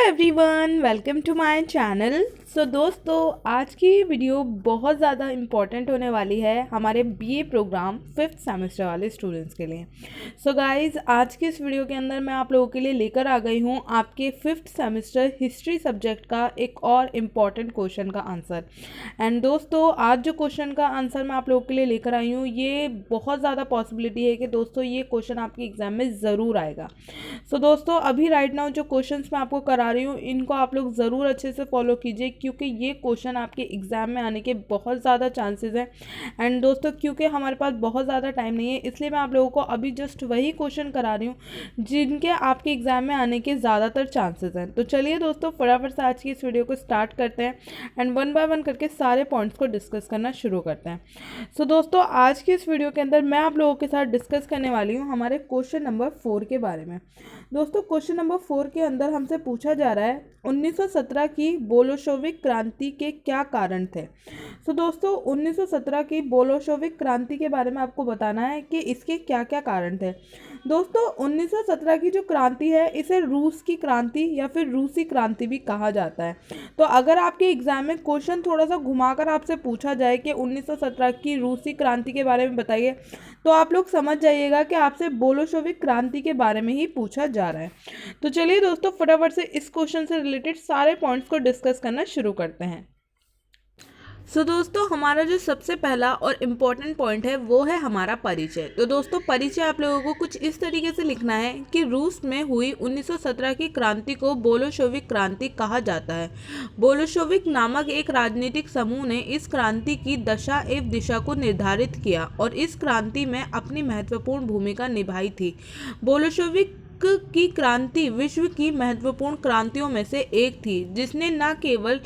Everyone, welcome to my channel. So दोस्तों, आज की वीडियो बहुत ज़्यादा इम्पॉर्टेंट होने वाली है हमारे बीए प्रोग्राम 5th सेमेस्टर वाले स्टूडेंट्स के लिए। सो गाइस, आज की इस वीडियो के अंदर मैं आप लोगों के लिए लेकर आ गई हूँ आपके 5th सेमेस्टर हिस्ट्री सब्जेक्ट का एक और इम्पॉर्टेंट क्वेश्चन का आंसर। एंड दोस्तों, आज जो क्वेश्चन का आंसर मैं आप लोगों के लिए लेकर आई हूँ, ये बहुत ज़्यादा पॉसिबिलिटी है कि दोस्तों ये क्वेश्चन आपके एग्जाम में ज़रूर आएगा। सो दोस्तों, अभी राइट नाउ जो क्वेश्चंस मैं आपको करा रही हूँ, इनको आप लोग ज़रूर अच्छे से फॉलो कीजिए, क्योंकि ये क्वेश्चन आपके एग्ज़ाम में आने के बहुत ज़्यादा चांसेस हैं। एंड दोस्तों, क्योंकि हमारे पास बहुत ज़्यादा टाइम नहीं है, इसलिए मैं आप लोगों को अभी जस्ट वही क्वेश्चन करा रही हूँ जिनके आपके एग्ज़ाम में आने के ज़्यादातर चांसेस हैं। तो चलिए दोस्तों, फटाफट से आज की इस वीडियो को स्टार्ट करते हैं एंड वन बाय वन करके सारे पॉइंट्स को डिस्कस करना शुरू करते हैं। सो दोस्तों, आज की इस वीडियो के अंदर मैं आप लोगों के साथ डिस्कस करने वाली हूँ हमारे क्वेश्चन नंबर 4 के बारे में। दोस्तों, क्वेश्चन नंबर 4 के अंदर हमसे पूछा जा रहा है 1917 की बोल्शेविक क्रांति के क्या कारण थे। सो दोस्तों, 1917 की बोल्शेविक क्रांति के बारे में आपको बताना है कि इसके क्या क्या कारण थे। दोस्तों, 1917 की जो क्रांति है, इसे रूस की क्रांति या फिर रूसी क्रांति भी कहा जाता है। तो अगर आपके एग्जाम में क्वेश्चन थोड़ा सा घुमाकर आपसे पूछा जाए कि 1917 की रूसी क्रांति के बारे में बताइए, तो आप लोग समझ जाइएगा कि आपसे बोल्शेविक क्रांति के बारे में ही पूछा जा रहा है। तो चलिए दोस्तों, फटाफट से इस क्वेश्चन से रिलेटेड सारे पॉइंट्स को डिस्कस करना शुरू करते हैं। सो दोस्तों, हमारा जो सबसे पहला और इम्पॉर्टेंट पॉइंट है वो है हमारा परिचय। तो दोस्तों, परिचय आप लोगों को कुछ इस तरीके से लिखना है कि रूस में हुई 1917 की क्रांति को बोल्शेविक क्रांति कहा जाता है। बोल्शेविक नामक एक राजनीतिक समूह ने इस क्रांति की दशा एवं दिशा को निर्धारित किया और इस क्रांति में अपनी महत्वपूर्ण भूमिका निभाई थी। बोल्शेविक की क्रांति विश्व की महत्वपूर्ण क्रांतियों में से एक थी, जिसने न केवल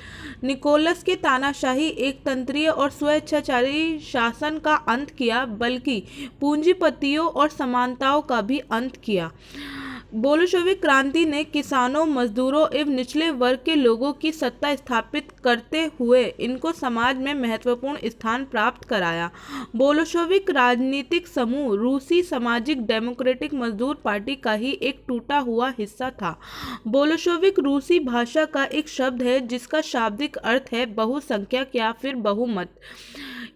निकोलस के तानाशाही एकतंत्रीय और स्वेच्छाचारी शासन का अंत किया, बल्कि पूंजीपतियों और समानताओं का भी अंत किया। बोल्शेविक क्रांति ने किसानों, मजदूरों एवं निचले वर्ग के लोगों की सत्ता स्थापित करते हुए इनको समाज में महत्वपूर्ण स्थान प्राप्त कराया। बोल्शेविक राजनीतिक समूह रूसी सामाजिक डेमोक्रेटिक मजदूर पार्टी का ही एक टूटा हुआ हिस्सा था। बोल्शेविक रूसी भाषा का एक शब्द है जिसका शाब्दिक अर्थ है बहुसंख्यक या फिर बहुमत।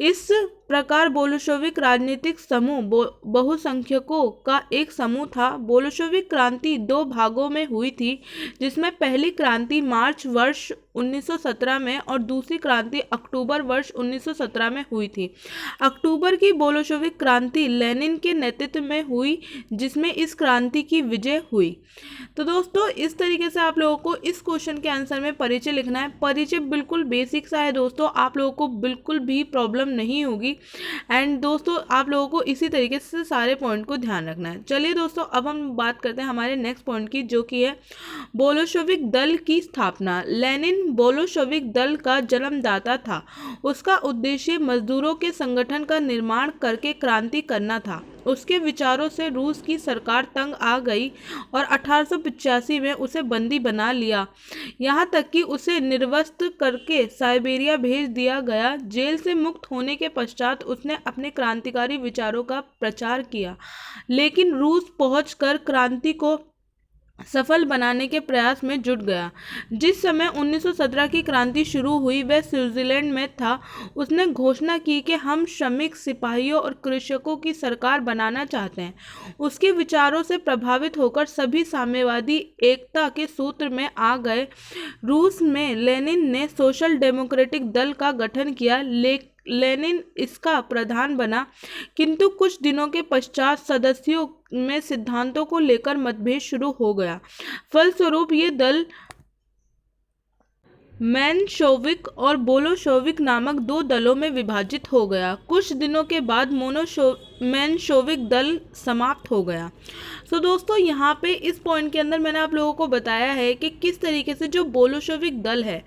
इस प्रकार बोल्शेविक राजनीतिक समूह बहुसंख्यकों का एक समूह था। बोल्शेविक क्रांति दो भागों में हुई थी, जिसमें पहली क्रांति मार्च वर्ष 1917 में और दूसरी क्रांति अक्टूबर वर्ष 1917 में हुई थी। अक्टूबर की बोल्शेविक क्रांति लेनिन के नेतृत्व में हुई, जिसमें इस क्रांति की विजय हुई। तो दोस्तों, इस तरीके से आप लोगों को इस क्वेश्चन के आंसर में परिचय लिखना है। परिचय बिल्कुल बेसिक सा है दोस्तों, आप लोगों को बिल्कुल भी प्रॉब्लम नहीं होगी। एंड दोस्तों, आप लोगों को इसी तरीके से सारे पॉइंट को ध्यान रखना है। चलिए दोस्तों, अब हम बात करते हैं हमारे नेक्स्ट पॉइंट की, जो कि है बोल्शेविक दल की स्थापना। लेनिन बोल्शेविक दल का जन्मदाता था। उसका उद्देश्य मजदूरों के संगठन का निर्माण करके क्रांति करना था। उसके विचारों से रूस की सरकार तंग आ गई और 1885 में उसे बंदी बना लिया, यहाँ तक कि उसे निर्वस्त्र करके साइबेरिया भेज दिया गया। जेल से मुक्त होने के पश्चात उसने अपने क्रांतिकारी विचारों का प्रचार किया, लेकिन रूस पहुंचकर क्रांति को सफल बनाने के प्रयास में जुट गया। जिस समय 1917 की क्रांति शुरू हुई, वह स्विट्जरलैंड में था। उसने घोषणा की कि हम श्रमिक, सिपाहियों और कृषकों की सरकार बनाना चाहते हैं। उसके विचारों से प्रभावित होकर सभी साम्यवादी एकता के सूत्र में आ गए। रूस में लेनिन ने सोशल डेमोक्रेटिक दल का गठन किया, लेनिन इसका प्रधान बना, किंतु कुछ दिनों के पश्चात सदस्यों में सिद्धांतों को लेकर मतभेद शुरू हो गया। फलस्वरूप ये दल मेनशोविक और बोल्शेविक नामक दो दलों में विभाजित हो गया। कुछ दिनों के बाद मेनशोविक दल समाप्त हो गया। सो दोस्तों, यहाँ पे इस पॉइंट के अंदर मैंने आप लोगों को बताया है कि किस तरीके से जो बोल्शेविक दल है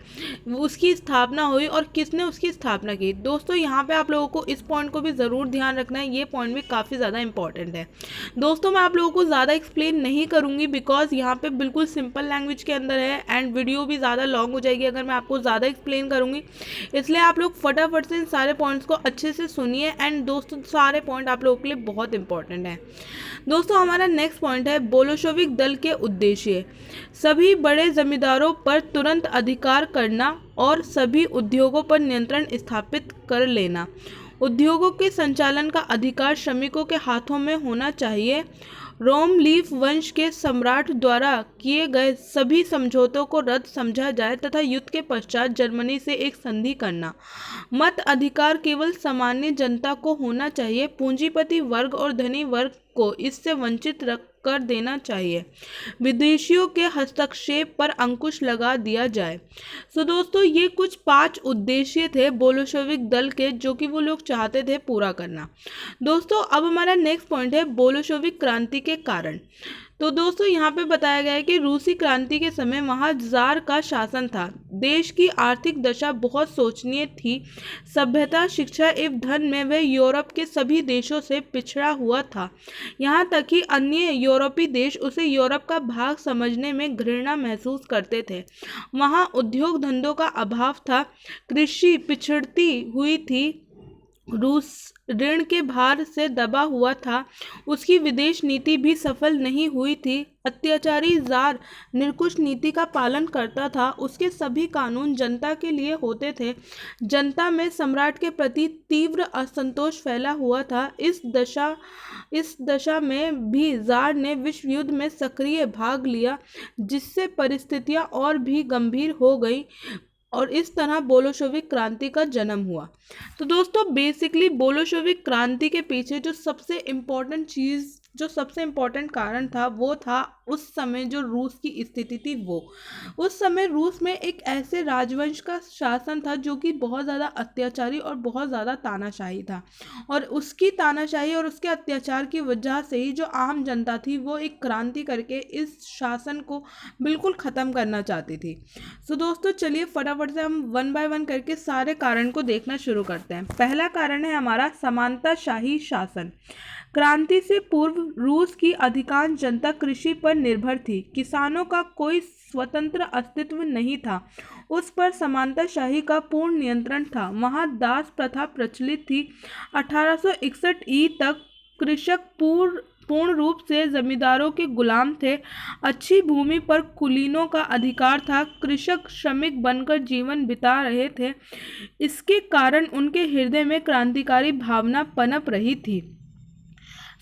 उसकी स्थापना हुई और किसने उसकी स्थापना की। दोस्तों, यहाँ पे आप लोगों को इस पॉइंट को भी ज़रूर ध्यान रखना है, ये पॉइंट भी काफ़ी ज़्यादा इंपॉर्टेंट है। दोस्तों, मैं आप लोगों को ज़्यादा एक्सप्लेन नहीं करूँगी, बिकॉज यहाँ पे बिल्कुल सिंपल लैंग्वेज के अंदर है एंड वीडियो भी ज़्यादा लॉन्ग हो जाएगी अगर मैं आपको ज़्यादा एक्सप्लेन करूँगी। इसलिए आप लोग फटाफट से इन सारे पॉइंट्स को अच्छे से सुनिए एंड दोस्तों, सारे पॉइंट आप आप लोगों के लिए बहुत इंपॉर्टेंट है। दोस्तों हमारा नेक्स्ट पॉइंट है बोल्शेविक दल के उद्देश्य। सभी बड़े जमींदारों पर तुरंत अधिकार करना और सभी उद्योगों पर नियंत्रण स्थापित कर लेना। उद्योगों के संचालन का अधिकार श्रमिकों के हाथों में होना चाहिए। रोमलीफ वंश के सम्राट द्वारा किए गए सभी समझौतों को रद्द समझा जाए तथा युद्ध के पश्चात जर्मनी से एक संधि करना। मत अधिकार केवल सामान्य जनता को होना चाहिए। पूंजीपति वर्ग और धनी वर्ग को इससे वंचित कर देना चाहिए। विदेशियों के हस्तक्षेप पर अंकुश लगा दिया जाए। सो दोस्तों ये कुछ 5 उद्देश्य थे बोल्शेविक दल के जो कि वो लोग चाहते थे पूरा करना। दोस्तों अब हमारा नेक्स्ट पॉइंट है बोल्शेविक क्रांति के कारण। तो दोस्तों यहाँ पे बताया गया है कि रूसी क्रांति के समय वहाँ जार का शासन था। देश की आर्थिक दशा बहुत शोचनीय थी। सभ्यता, शिक्षा एवं धन में वह यूरोप के सभी देशों से पिछड़ा हुआ था। यहाँ तक कि अन्य यूरोपीय देश उसे यूरोप का भाग समझने में घृणा महसूस करते थे। वहाँ उद्योग धंधों का अभाव था। कृषि पिछड़ती हुई थी। रूस ऋण के भार से दबा हुआ था। उसकी विदेश नीति भी सफल नहीं हुई थी। अत्याचारी जार निरंकुश नीति का पालन करता था। उसके सभी कानून जनता के लिए होते थे। जनता में सम्राट के प्रति तीव्र असंतोष फैला हुआ था। इस दशा में भी जार ने विश्व युद्ध में सक्रिय भाग लिया, जिससे परिस्थितियां और भी गंभीर हो गई और इस तरह बोल्शेविक क्रांति का जन्म हुआ। तो दोस्तों बेसिकली बोल्शेविक क्रांति के पीछे जो सबसे इम्पोर्टेंट कारण था वो था उस समय जो रूस की स्थिति थी वो। उस समय रूस में एक ऐसे राजवंश का शासन था जो कि बहुत ज़्यादा अत्याचारी और बहुत ज़्यादा तानाशाही था, और उसकी तानाशाही और उसके अत्याचार की वजह से ही जो आम जनता थी वो एक क्रांति करके इस शासन को बिल्कुल ख़त्म करना चाहती थी। सो दोस्तों चलिए फटाफट से हम 1 बाय 1 करके सारे कारण को देखना शुरू करते हैं। पहला कारण है हमारा समानताशाही शासन। क्रांति से पूर्व रूस की अधिकांश जनता कृषि पर निर्भर थी। किसानों का कोई स्वतंत्र अस्तित्व नहीं था। उस पर समानताशाही का पूर्ण नियंत्रण था। वहाँ दास प्रथा प्रचलित थी। 1861 ई तक कृषक पूर्ण रूप से जमींदारों के गुलाम थे। अच्छी भूमि पर कुलीनों का अधिकार था। कृषक श्रमिक बनकर जीवन बिता रहे थे। इसके कारण उनके हृदय में क्रांतिकारी भावना पनप रही थी।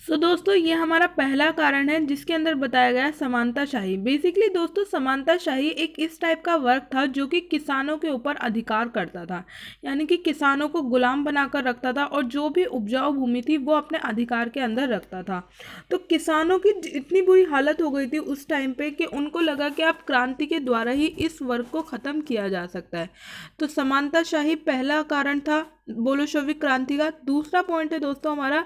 सो दोस्तों ये हमारा पहला कारण है जिसके अंदर बताया गया है समानताशाही। बेसिकली दोस्तों समानताशाही एक इस टाइप का वर्ग था जो कि किसानों के ऊपर अधिकार करता था, यानी कि किसानों को गुलाम बनाकर रखता था और जो भी उपजाऊ भूमि थी वो अपने अधिकार के अंदर रखता था। तो किसानों की इतनी बुरी हालत हो गई थी उस टाइम पे कि उनको लगा कि अब क्रांति के द्वारा ही इस वर्ग को ख़त्म किया जा सकता है। तो समानताशाही पहला कारण था बोल्शेविक क्रांति का। दूसरा पॉइंट है दोस्तों हमारा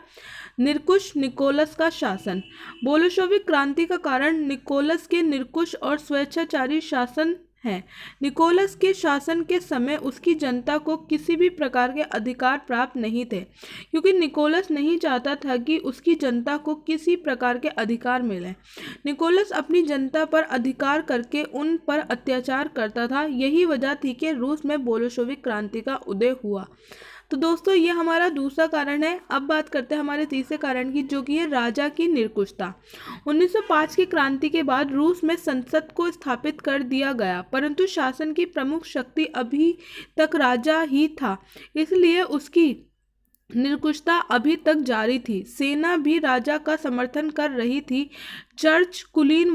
निरंकुश निकोलस का शासन। बोल्शेविक क्रांति का कारण निकोलस के निरंकुश और स्वेच्छाचारी शासन है। निकोलस के शासन के समय उसकी जनता को किसी भी प्रकार के अधिकार प्राप्त नहीं थे, क्योंकि निकोलस नहीं चाहता था कि उसकी जनता को किसी प्रकार के अधिकार मिले। निकोलस अपनी जनता पर अधिकार करके उन पर अत्याचार करता था। यही वजह थी कि रूस में बोल्शेविक क्रांति का उदय हुआ। तो दोस्तों ये हमारा दूसरा कारण है। अब बात करते हैं हमारे तीसरे कारण की, जो कि है राजा की निरंकुशता। 1905 की क्रांति के बाद रूस में संसद को स्थापित कर दिया गया, परंतु शासन की प्रमुख शक्ति अभी तक राजा ही था, इसलिए उसकी निरंकुशता अभी तक जारी थी। सेना भी राजा का समर्थन कर रही थी। चर्च, कुलीन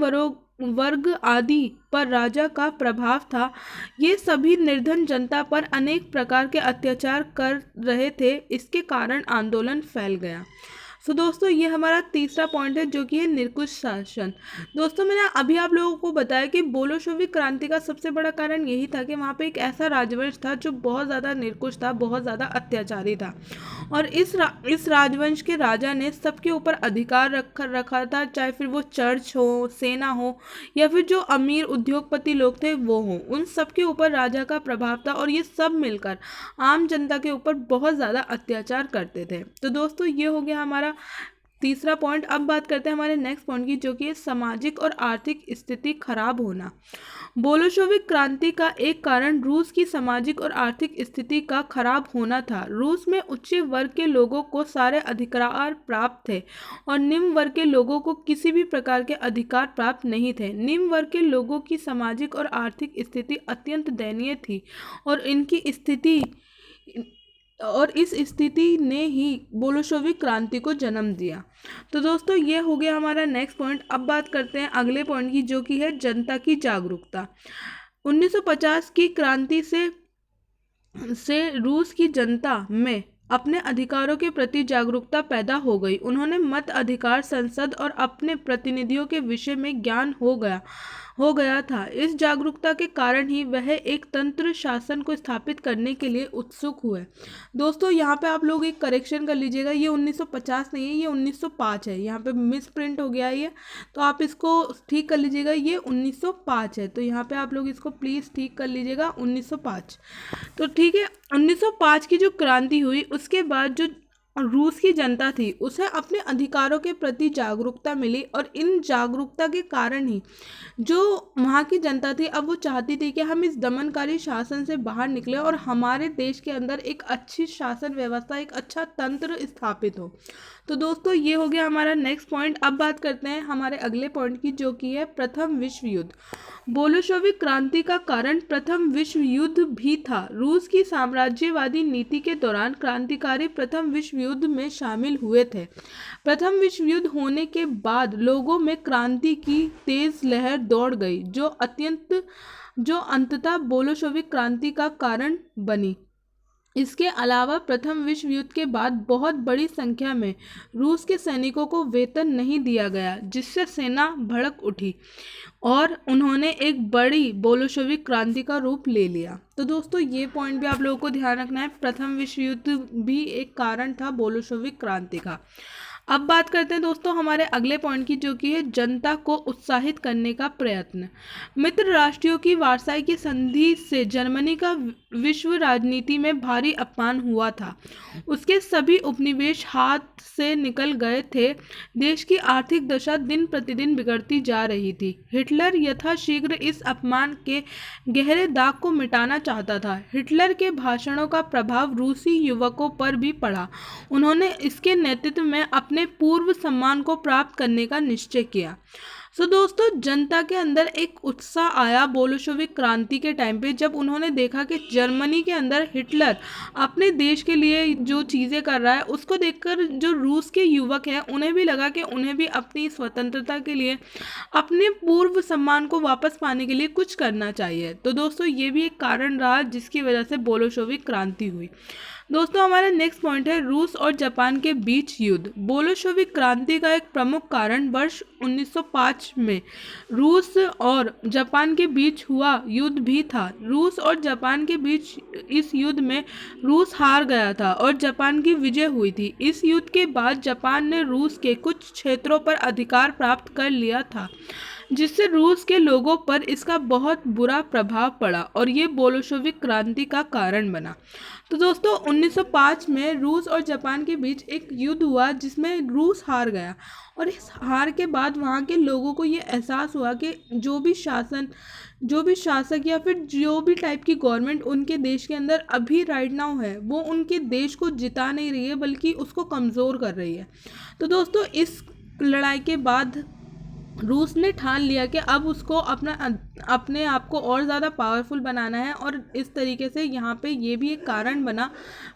वर्ग आदि पर राजा का प्रभाव था। ये सभी निर्धन जनता पर अनेक प्रकार के अत्याचार कर रहे थे। इसके कारण आंदोलन फैल गया। सो दोस्तों ये हमारा तीसरा पॉइंट है जो कि है निरंकुश शासन। दोस्तों मैंने अभी आप लोगों को बताया कि बोल्शेविक क्रांति का सबसे बड़ा कारण यही था कि वहाँ पे एक ऐसा राजवंश था जो बहुत ज़्यादा निरंकुश था, बहुत ज़्यादा अत्याचारी था, और इस राजवंश के राजा ने सबके ऊपर अधिकार रखा था, चाहे फिर वो चर्च हो, सेना हो, या फिर जो अमीर उद्योगपति लोग थे वो हों, उन सबके ऊपर राजा का प्रभाव था, और ये सब मिलकर आम जनता के ऊपर बहुत ज़्यादा अत्याचार करते थे। तो दोस्तों ये हो गया हमारा तीसरा पॉइंट। अब बात करते हैं हमारे नेक्स्ट पॉइंट की, जो कि है सामाजिक और आर्थिक स्थिति खराब होना। बोल्शेविक क्रांति का एक कारण रूस की सामाजिक और आर्थिक स्थिति का खराब होना था। रूस में उच्च वर्ग के लोगों को सारे अधिकार प्राप्त थे और निम्न वर्ग के लोगों को किसी भी प्रकार के अधिकार प्राप्त नहीं थे। निम्न वर्ग के लोगों की सामाजिक और आर्थिक स्थिति अत्यंत दयनीय थी और इस स्थिति ने ही बोल्शेविक क्रांति को जन्म दिया। तो दोस्तों ये हो गया हमारा नेक्स्ट पॉइंट। अब बात करते हैं अगले पॉइंट की, जो कि है जनता की जागरूकता। 1950 की क्रांति से रूस की जनता में अपने अधिकारों के प्रति जागरूकता पैदा हो गई। उन्होंने मत अधिकार, संसद और अपने प्रतिनिधियों के विषय में ज्ञान हो गया था। इस जागरूकता के कारण ही वह एक तंत्र शासन को स्थापित करने के लिए उत्सुक हुए। दोस्तों यहाँ पे आप लोग एक करेक्शन कर लीजिएगा, ये 1950 नहीं है, ये 1905 है। यहाँ पे मिस प्रिंट हो गया है ये, तो आप इसको ठीक कर लीजिएगा, ये 1905 है। तो यहाँ पे आप लोग इसको प्लीज़ ठीक कर लीजिएगा, 1905। तो ठीक है, 1905 की जो क्रांति हुई उसके बाद जो रूस की जनता थी उसे अपने अधिकारों के प्रति जागरूकता मिली और इन जागरूकता के कारण ही जो वहाँ की जनता थी, अब वो चाहती थी कि हम इस दमनकारी शासन से बाहर निकले और हमारे देश के अंदर एक अच्छी शासन व्यवस्था, एक अच्छा तंत्र स्थापित हो। तो दोस्तों ये हो गया हमारा नेक्स्ट पॉइंट। अब बात करते हैं हमारे अगले पॉइंट की, जो कि है प्रथम विश्व युद्ध। बोल्शेविक क्रांति का कारण प्रथम विश्व युद्ध भी था। रूस की साम्राज्यवादी नीति के दौरान क्रांतिकारी प्रथम विश्व युद्ध में शामिल हुए थे। प्रथम विश्व युद्ध होने के बाद लोगों में क्रांति की तेज लहर दौड़ गई, जो अंततः बोल्शेविक क्रांति का कारण बनी। इसके अलावा प्रथम विश्व युद्ध के बाद बहुत बड़ी संख्या में रूस के सैनिकों को वेतन नहीं दिया गया, जिससे सेना भड़क उठी और उन्होंने एक बड़ी बोल्शेविक क्रांति का रूप ले लिया। तो दोस्तों ये पॉइंट भी आप लोगों को ध्यान रखना है, प्रथम विश्व युद्ध भी एक कारण था बोल्शेविक क्रांति का। अब बात करते हैं दोस्तों हमारे अगले पॉइंट की, जो कि है जनता को उत्साहित करने का प्रयत्न। मित्र राष्ट्रों की वर्साई की संधि से जर्मनी का विश्व राजनीति में भारी अपमान हुआ था। उसके सभी उपनिवेश हाथ से निकल गए थे। देश की आर्थिक दशा दिन प्रतिदिन बिगड़ती जा रही थी। हिटलर यथाशीघ्र इस अपमान के गहरे दाग को मिटाना चाहता था। हिटलर के भाषणों का प्रभाव रूसी युवकों पर भी पड़ा। उन्होंने इसके नेतृत्व में अपने पूर्व सम्मान को प्राप्त करने का निश्चय किया। सो दोस्तों जनता के अंदर एक उत्साह आया बोल्शेविक क्रांति के टाइम पे, जब उन्होंने देखा कि जर्मनी के अंदर हिटलर अपने देश के लिए जो चीज़ें कर रहा है उसको देखकर जो रूस के युवक हैं उन्हें भी लगा कि उन्हें भी अपनी स्वतंत्रता के लिए, अपने पूर्व सम्मान को वापस पाने के लिए कुछ करना चाहिए। तो दोस्तों ये भी एक कारण रहा जिसकी वजह से बोल्शेविक क्रांति हुई। दोस्तों हमारा नेक्स्ट पॉइंट है रूस और जापान के बीच युद्ध। बोल्शेविक क्रांति का एक प्रमुख कारण वर्ष 1905 में रूस और जापान के बीच हुआ युद्ध भी था। रूस और जापान के बीच इस युद्ध में रूस हार गया था और जापान की विजय हुई थी। इस युद्ध के बाद जापान ने रूस के कुछ क्षेत्रों पर अधिकार प्राप्त कर लिया था, जिससे रूस के लोगों पर इसका बहुत बुरा प्रभाव पड़ा और ये बोल्शेविक क्रांति का कारण बना। तो दोस्तों 1905 में रूस और जापान के बीच एक युद्ध हुआ जिसमें रूस हार गया और इस हार के बाद वहाँ के लोगों को ये एहसास हुआ कि जो भी शासक या फिर जो भी टाइप की गवर्नमेंट उनके देश के अंदर अभी राइट नाउ है, वो उनके देश को जिता नहीं रही है बल्कि उसको कमज़ोर कर रही है। तो दोस्तों इस लड़ाई के बाद रूस ने ठान लिया कि अब उसको अपने आप को और ज़्यादा पावरफुल बनाना है और इस तरीके से यहाँ पे ये भी एक कारण बना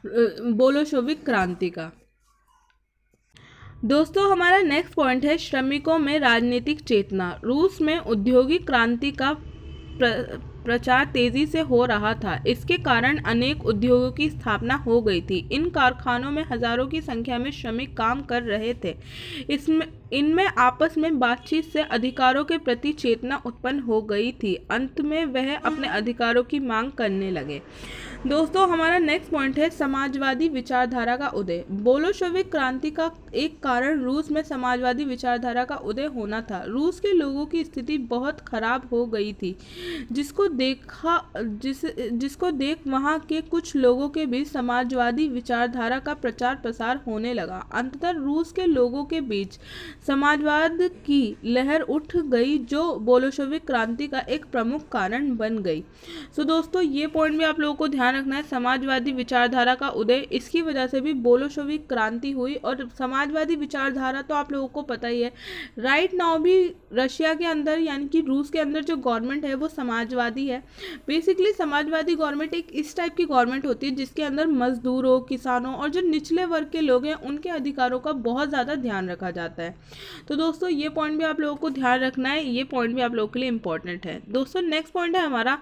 बोल्शेविक क्रांति का। दोस्तों हमारा नेक्स्ट पॉइंट है श्रमिकों में राजनीतिक चेतना। रूस में औद्योगिक क्रांति का प्रचार तेजी से हो रहा था। इसके कारण अनेक उद्योगों की स्थापना हो गई थी। इन कारखानों में हजारों की संख्या में श्रमिक काम कर रहे थे। इनमें आपस में बातचीत से अधिकारों के प्रति चेतना उत्पन्न हो गई थी। अंत में वह अपने अधिकारों की मांग करने लगे। दोस्तों हमारा नेक्स्ट पॉइंट है समाजवादी विचारधारा का उदय। बोल्शेविक क्रांति का एक कारण रूस में समाजवादी विचारधारा का उदय होना था। रूस के लोगों की स्थिति बहुत खराब हो गई थी, जिसको देख वहाँ के कुछ लोगों के बीच समाजवादी विचारधारा का प्रचार प्रसार होने लगा। अंततः रूस के लोगों के बीच समाजवाद की लहर उठ गई, जो बोल्शेविक क्रांति का एक प्रमुख कारण बन गई। सो दोस्तों ये पॉइंट भी आप लोगों को ध्यान रखना है। समाजवादी विचारधारा का उदय, इसकी वजह से भी बोल्शेविक क्रांति हुई। और समाजवादी विचारधारा तो आप लोगों को पता ही है, राइट नाउ भी रशिया के अंदर यानी कि रूस के अंदर जो गवर्नमेंट है वो समाजवादी है। बेसिकली समाजवादी गवर्नमेंट एक इस टाइप की गवर्नमेंट होती है जिसके अंदर मजदूरों, किसानों और जो निचले वर्ग के लोग हैं उनके अधिकारों का बहुत ज़्यादा ध्यान रखा जाता है। तो दोस्तों ये पॉइंट भी आप लोगों को ध्यान रखना है, ये पॉइंट भी आप लोगों के लिए इंपॉर्टेंट है। दोस्तों नेक्स्ट पॉइंट है हमारा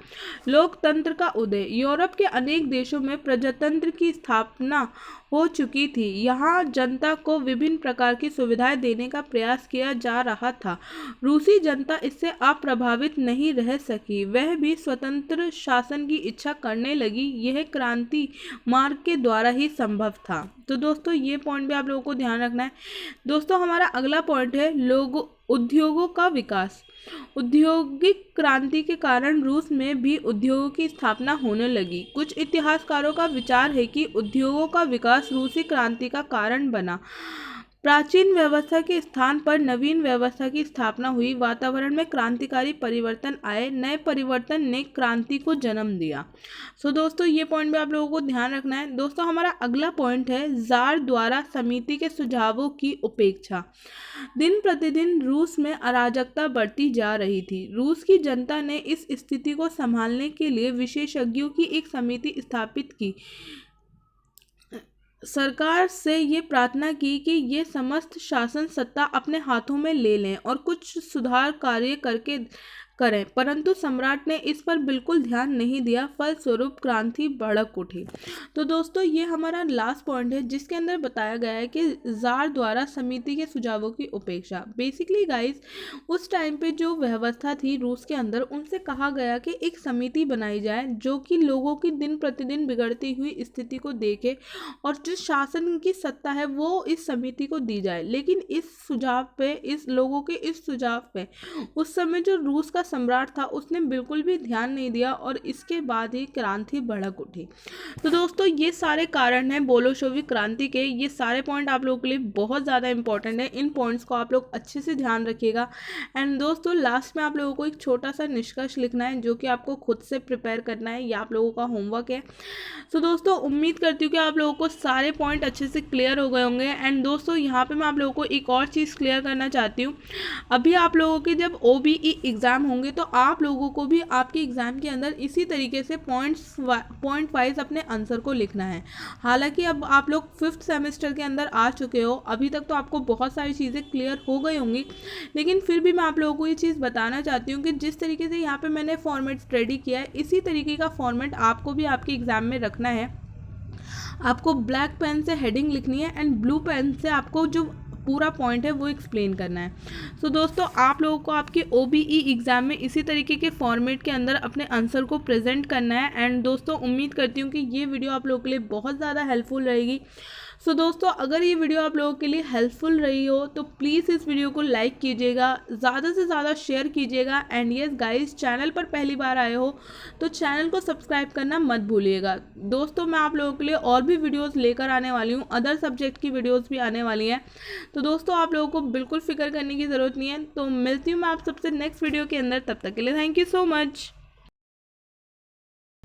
लोकतंत्र का उदय। यूरोप के अनेक देशों में प्रजातंत्र की स्थापना हो चुकी थी। यहाँ जनता को विभिन्न प्रकार की सुविधाएं देने का प्रयास किया जा रहा था। रूसी जनता इससे अप्रभावित नहीं रह सकी, वह भी स्वतंत्र शासन की इच्छा करने लगी। यह क्रांति मार्ग के द्वारा ही संभव था। तो दोस्तों ये पॉइंट भी आप लोगों को ध्यान रखना है। दोस्तों हमारा अगला पॉइंट है उद्योगों का विकास। औद्योगिक क्रांति के कारण रूस में भी उद्योगों की स्थापना होने लगी। कुछ इतिहासकारों का विचार है कि उद्योगों का विकास रूसी क्रांति का कारण बना। प्राचीन व्यवस्था के स्थान पर नवीन व्यवस्था की स्थापना हुई। वातावरण में क्रांतिकारी परिवर्तन आए। नए परिवर्तन ने क्रांति को जन्म दिया। सो दोस्तों ये पॉइंट भी आप लोगों को ध्यान रखना है। दोस्तों हमारा अगला पॉइंट है जार द्वारा समिति के सुझावों की उपेक्षा। दिन प्रतिदिन रूस में अराजकता बढ़ती जा रही थी। रूस की जनता ने इस स्थिति को संभालने के लिए विशेषज्ञों की एक समिति स्थापित की। सरकार से ये प्रार्थना की कि ये समस्त शासन सत्ता अपने हाथों में ले लें और कुछ सुधार कार्य करें, परंतु सम्राट ने इस पर बिल्कुल ध्यान नहीं दिया। फलस्वरूप क्रांति भड़क उठी। तो दोस्तों ये हमारा लास्ट पॉइंट है जिसके अंदर बताया गया है कि जार द्वारा समिति के सुझावों की उपेक्षा। बेसिकली गाइस उस टाइम पे जो व्यवस्था थी रूस के अंदर, उनसे कहा गया कि एक समिति बनाई जाए जो कि लोगों की दिन प्रतिदिन बिगड़ती हुई स्थिति को देखे और जो शासन की सत्ता है वो इस समिति को दी जाए। लेकिन इस सुझाव पे, इस लोगों के इस सुझाव पे उस समय जो रूस का सम्राट था उसने बिल्कुल भी ध्यान नहीं दिया और इसके बाद ही क्रांति भड़क उठी। तो दोस्तों ये सारे कारण हैं बोल्शेविक क्रांति के। ये सारे पॉइंट आप लोगों के लिए बहुत ज़्यादा इंपॉर्टेंट है। इन पॉइंट्स को आप लोग अच्छे से ध्यान रखिएगा। एंड दोस्तों लास्ट में आप लोगों को एक छोटा सा निष्कर्ष लिखना है जो कि आपको खुद से प्रिपेयर करना है, ये आप लोगों का होमवर्क है। तो दोस्तों उम्मीद करती हूँ कि आप लोगों को सारे पॉइंट अच्छे से क्लियर हो गए होंगे। एंड दोस्तों यहाँ पर मैं आप लोगों को एक और चीज़ क्लियर करना चाहती हूँ। अभी आप लोगों के जब OBE एग्ज़ाम होंगे तो आप लोगों को भी आपके एग्ज़ाम के अंदर इसी तरीके से पॉइंट वाइज अपने आंसर को लिखना है। हालांकि अब आप लोग 5th सेमेस्टर के अंदर आ चुके हो, अभी तक तो आपको बहुत सारी चीज़ें क्लियर हो गई होंगी, लेकिन फिर भी मैं आप लोगों को ये चीज़ बताना चाहती हूँ कि जिस तरीके से यहाँ पे मैंने फॉर्मेट रेडी किया है, इसी तरीके का फॉर्मेट आपको भी आपके एग्ज़ाम में रखना है। आपको ब्लैक पेन से हेडिंग लिखनी है एंड ब्लू पेन से आपको जो पूरा पॉइंट है वो एक्सप्लेन करना है। सो दोस्तों आप लोगों को आपके OBE एग्ज़ाम में इसी तरीके के फॉर्मेट के अंदर अपने आंसर को प्रेजेंट करना है। एंड दोस्तों उम्मीद करती हूँ कि ये वीडियो आप लोगों के लिए बहुत ज़्यादा हेल्पफुल रहेगी। सो दोस्तों अगर ये वीडियो आप लोगों के लिए हेल्पफुल रही हो तो प्लीज़ इस वीडियो को लाइक कीजिएगा, ज़्यादा से ज़्यादा शेयर कीजिएगा। एंड यस गाइस, चैनल पर पहली बार आए हो तो चैनल को सब्सक्राइब करना मत भूलिएगा। दोस्तों मैं आप लोगों के लिए और भी वीडियोस लेकर आने वाली हूँ, अदर सब्जेक्ट की वीडियोस भी आने वाली हैं। तो दोस्तों आप लोगों को बिल्कुल फिक्र करने की ज़रूरत नहीं है। तो मिलती हूँ मैं आप सबसे नेक्स्ट वीडियो के अंदर, तब तक के लिए थैंक यू सो मच।